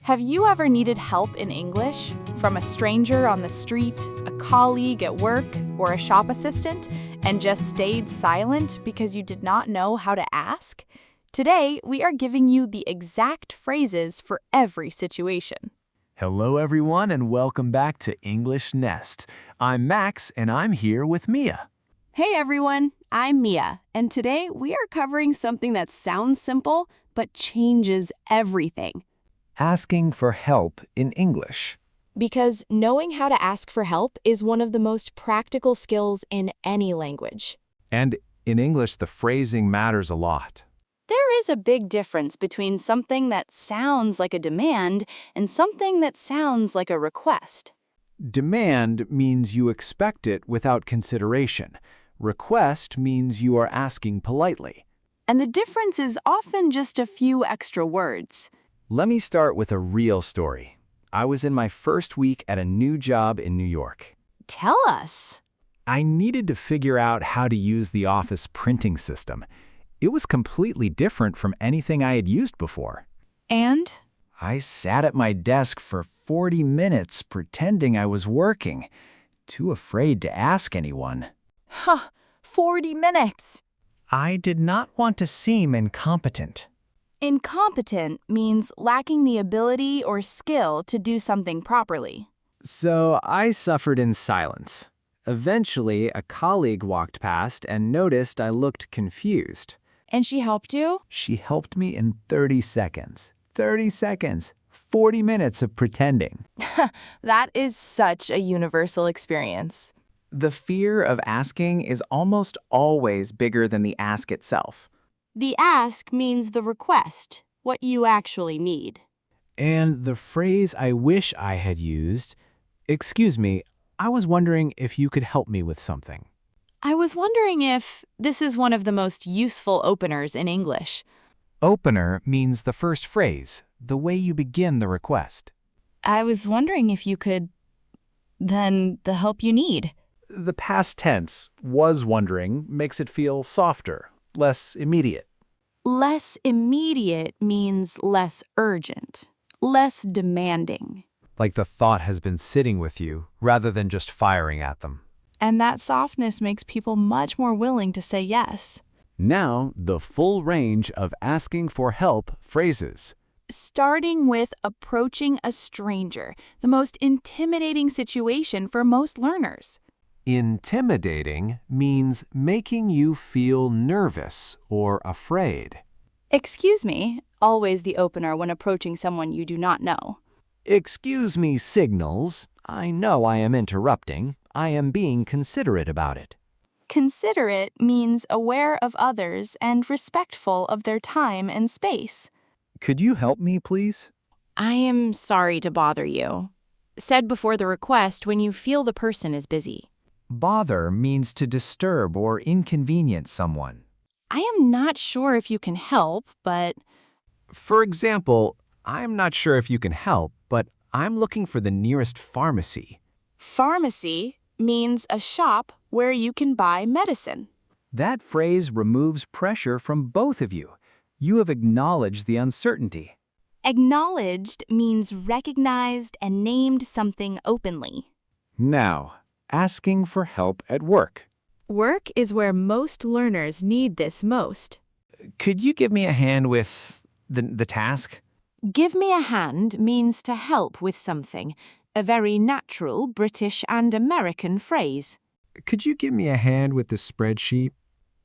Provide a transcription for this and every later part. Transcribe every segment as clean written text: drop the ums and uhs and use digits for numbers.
Have you ever needed help in English from a stranger on the street, a colleague at work, or a shop assistant, and just stayed silent because you did not know how to ask? Today, we are giving you the exact phrases for every situation. Hello, everyone, and welcome back to English Nest. I'm Max, and I'm here with Mia. Hey everyone, I'm Mia, and today we are covering something that sounds simple but changes everything. Asking for help in English. Because knowing how to ask for help is one of the most practical skills in any language. And in English, the phrasing matters a lot. There is a big difference between something that sounds like a demand and something that sounds like a request. Demand means you expect it without consideration. Request means you are asking politely. And the difference is often just a few extra words. Let me start with a real story. I was in my first week at a new job in New York. Tell us. I needed to figure out how to use the office printing system. It was completely different from anything I had used before. And? I sat at my desk for 40 minutes pretending I was working, too afraid to ask anyone. 40 minutes. I did not want to seem incompetent. Incompetent means lacking the ability or skill to do something properly. So I suffered in silence. Eventually, a colleague walked past and noticed I looked confused. And she helped you? She helped me in 30 seconds. 30 seconds. 40 minutes of pretending. That is such a universal experience. The fear of asking is almost always bigger than the ask itself. The ask means the request, what you actually need. And the phrase I wish I had used, "Excuse me, I was wondering if you could help me with something." I was wondering if this is one of the most useful openers in English. Opener means the first phrase, the way you begin the request. I was wondering if you could, then the help you need. The past tense, was wondering, makes it feel softer, less immediate. Less immediate means less urgent, less demanding. Like the thought has been sitting with you, rather than just firing at them. And that softness makes people much more willing to say yes. Now, the full range of asking for help phrases. Starting with approaching a stranger, the most intimidating situation for most learners. Intimidating means making you feel nervous or afraid. Excuse me, always the opener when approaching someone you do not know. Excuse me signals. I know I am interrupting. I am being considerate about it. Considerate means aware of others and respectful of their time and space. Could you help me, please? I am sorry to bother you. Said before the request when you feel the person is busy. Bother means to disturb or inconvenience someone. I am not sure if you can help, but... For example, I'm not sure if you can help, but I'm looking for the nearest pharmacy. Pharmacy means a shop where you can buy medicine. That phrase removes pressure from both of you. You have acknowledged the uncertainty. Acknowledged means recognized and named something openly. Now, asking for help at work. Work is where most learners need this most. Could you give me a hand with the task? Give me a hand means to help with something, a very natural British and American phrase. Could you give me a hand with the spreadsheet?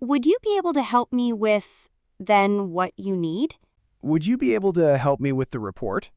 Would you be able to help me with, then, what you need? Would you be able to help me with the report?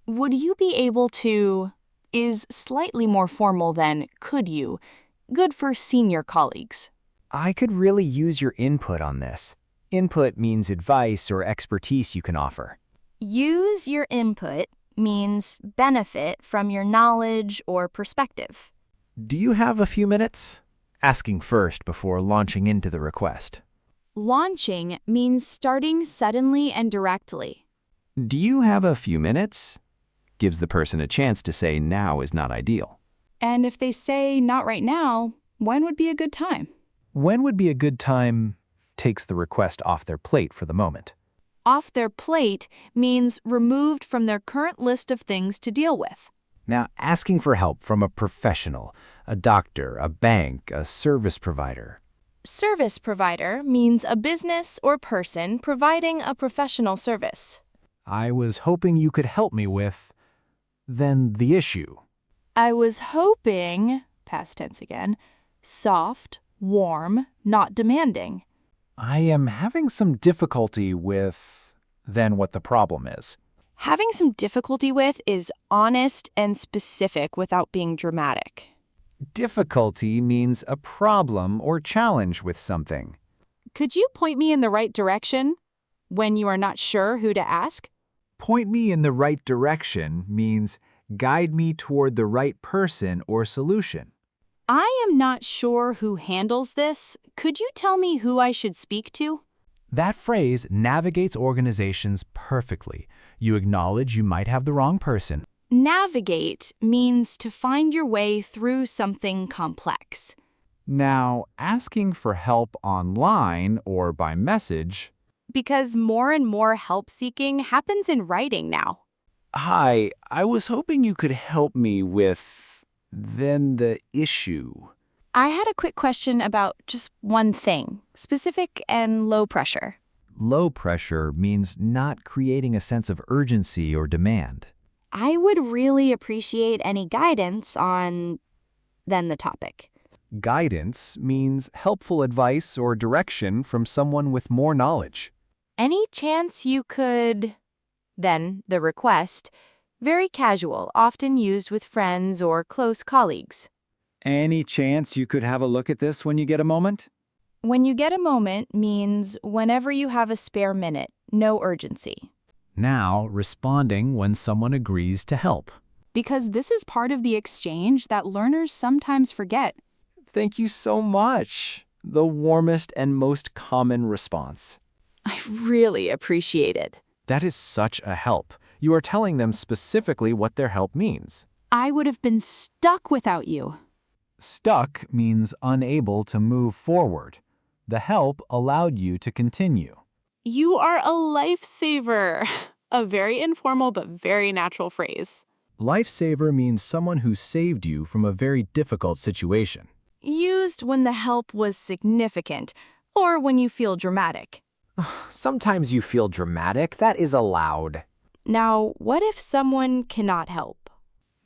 Would you be able to is slightly more formal than could you, good for senior colleagues. I could really use your input on this. Input means advice or expertise you can offer. Use your input means benefit from your knowledge or perspective. Do you have a few minutes? Asking first before launching into the request. Launching means starting suddenly and directly. Do you have a few minutes? Gives the person a chance to say now is not ideal. And if they say not right now, when would be a good time? When would be a good time takes the request off their plate for the moment. off their plate means removed from their current list of things to deal with. Now, asking for help from a professional, a doctor, a bank, a service provider. Service provider means a business or person providing a professional service. I was hoping you could help me with, then the issue. I was hoping, past tense again, soft, warm, not demanding. I am having some difficulty with, then what the problem is. Having some difficulty with is honest and specific without being dramatic. Difficulty means a problem or challenge with something. Could you point me in the right direction when you are not sure who to ask? Point me in the right direction means guide me toward the right person or solution. I am not sure who handles this. Could you tell me who I should speak to? That phrase navigates organizations perfectly. You acknowledge you might have the wrong person. Navigate means to find your way through something complex. Now, asking for help online or by message. Because more and more help seeking happens in writing now. Hi, I was hoping you could help me with, then the issue. I had a quick question about just one thing, specific and low pressure. Low pressure means not creating a sense of urgency or demand. I would really appreciate any guidance on, then the topic. Guidance means helpful advice or direction from someone with more knowledge. Any chance you could, then the request, very casual, often used with friends or close colleagues. Any chance you could have a look at this when you get a moment? When you get a moment means whenever you have a spare minute, no urgency. Now, responding when someone agrees to help. Because this is part of the exchange that learners sometimes forget. Thank you so much. The warmest and most common response. I really appreciate it. That is such a help. You are telling them specifically what their help means. I would have been stuck without you. Stuck means unable to move forward. The help allowed you to continue. You are a lifesaver. A very informal but very natural phrase. Lifesaver means someone who saved you from a very difficult situation. Used when the help was significant or when you feel dramatic. Sometimes you feel dramatic. That is allowed. Now, what if someone cannot help?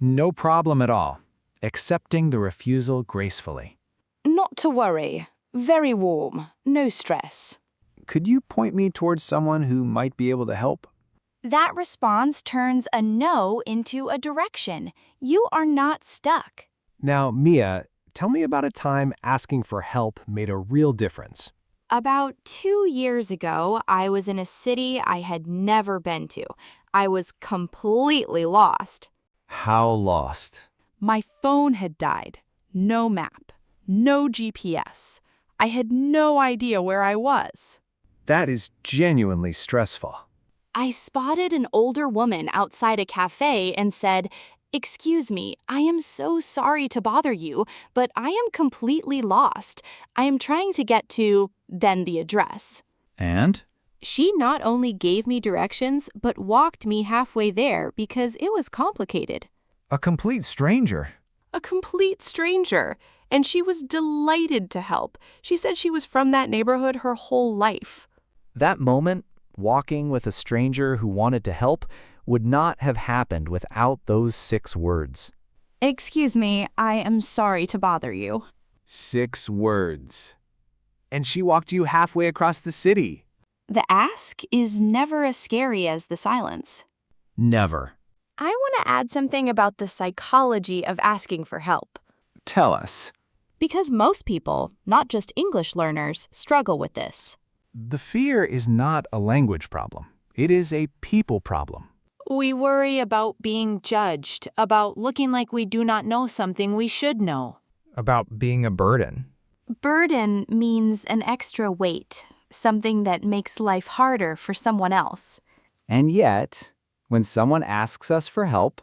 No problem at all. Accepting the refusal gracefully. Not to worry. Very warm. No stress. Could you point me towards someone who might be able to help? That response turns a no into a direction. You are not stuck. Now, Mia, tell me about a time asking for help made a real difference. About 2 years ago, I was in a city I had never been to. I was completely lost. How lost? My phone had died. No map. No GPS. I had no idea where I was. That is genuinely stressful. I spotted an older woman outside a cafe and said, "Excuse me, I am so sorry to bother you, but I am completely lost. I am trying to get to," then the address. And? She not only gave me directions, but walked me halfway there because it was complicated. A complete stranger. A complete stranger. And she was delighted to help. She said she was from that neighborhood her whole life. That moment, walking with a stranger who wanted to help, would not have happened without those 6 words. "Excuse me, I am sorry to bother you." 6 words. And she walked you halfway across the city. The ask is never as scary as the silence. Never. I want to add something about the psychology of asking for help. Tell us. Because most people, not just English learners, struggle with this. The fear is not a language problem. It is a people problem. We worry about being judged, about looking like we do not know something we should know. About being a burden. Burden means an extra weight, something that makes life harder for someone else. And yet, when someone asks us for help,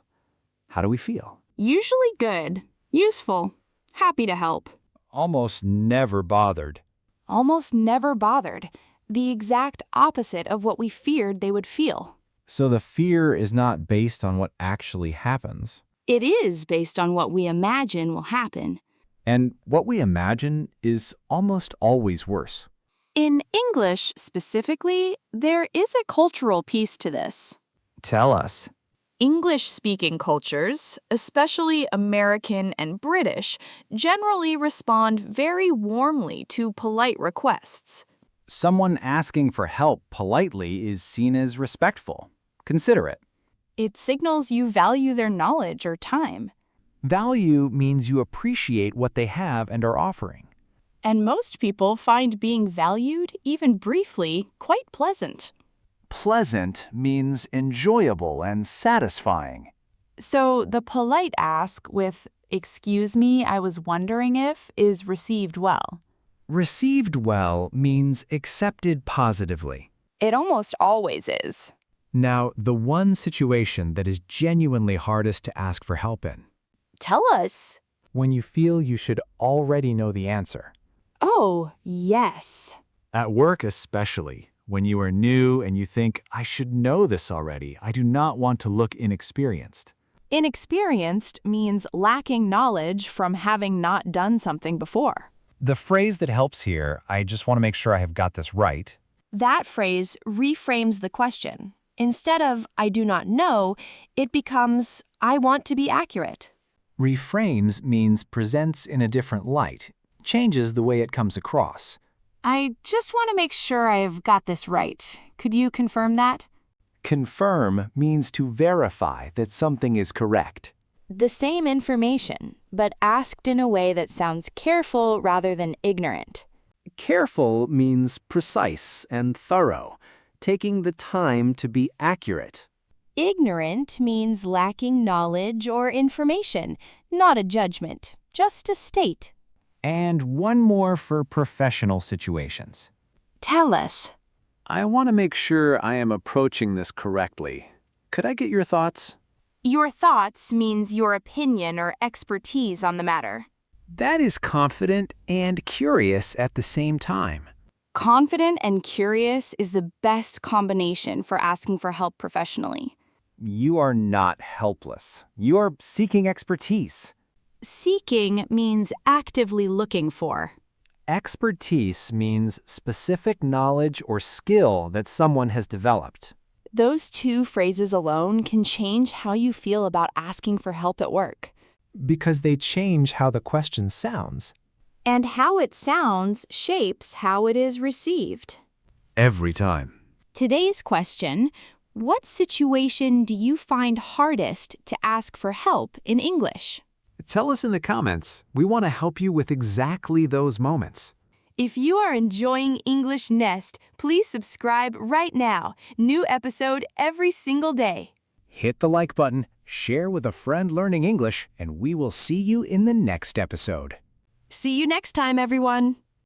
how do we feel? Usually good, useful, happy to help. Almost never bothered. Almost never bothered. the exact opposite of what we feared they would feel. So the fear is not based on what actually happens. It is based on what we imagine will happen. And what we imagine is almost always worse. In English specifically, there is a cultural piece to this. Tell us. English-speaking cultures, especially American and British, generally respond very warmly to polite requests. Someone asking for help politely is seen as respectful, considerate. It signals you value their knowledge or time. Value means you appreciate what they have and are offering. And most people find being valued, even briefly, quite pleasant. Pleasant means enjoyable and satisfying. So the polite ask with, "Excuse me, I was wondering if," is received well. Received well means accepted positively. It almost always is. Now, the one situation that is genuinely hardest to ask for help in. Tell us. When you feel you should already know the answer. Oh, yes. At work especially, when you are new and you think, I should know this already. I do not want to look inexperienced. Inexperienced means lacking knowledge from having not done something before. The phrase that helps here, I just want to make sure I have got this right. That phrase reframes the question. Instead of, I do not know, it becomes, I want to be accurate. Reframes means presents in a different light, changes the way it comes across. I just want to make sure I've got this right. Could you confirm that? Confirm means to verify that something is correct. The same information, but asked in a way that sounds careful rather than ignorant. Careful means precise and thorough, taking the time to be accurate. Ignorant means lacking knowledge or information, not a judgment, just a state. And one more for professional situations. Tell us. I want to make sure I am approaching this correctly. Could I get your thoughts? Your thoughts means your opinion or expertise on the matter. That is confident and curious at the same time. Confident and curious is the best combination for asking for help professionally. You are not helpless. You are seeking expertise. Seeking means actively looking for. Expertise means specific knowledge or skill that someone has developed. Those two phrases alone can change how you feel about asking for help at work. Because they change how the question sounds. And how it sounds shapes how it is received. Every time. Today's question, what situation do you find hardest to ask for help in English? Tell us in the comments. We want to help you with exactly those moments. If you are enjoying English Nest, please subscribe right now. New episode every single day. Hit the like button, share with a friend learning English, and we will see you in the next episode. See you next time, everyone.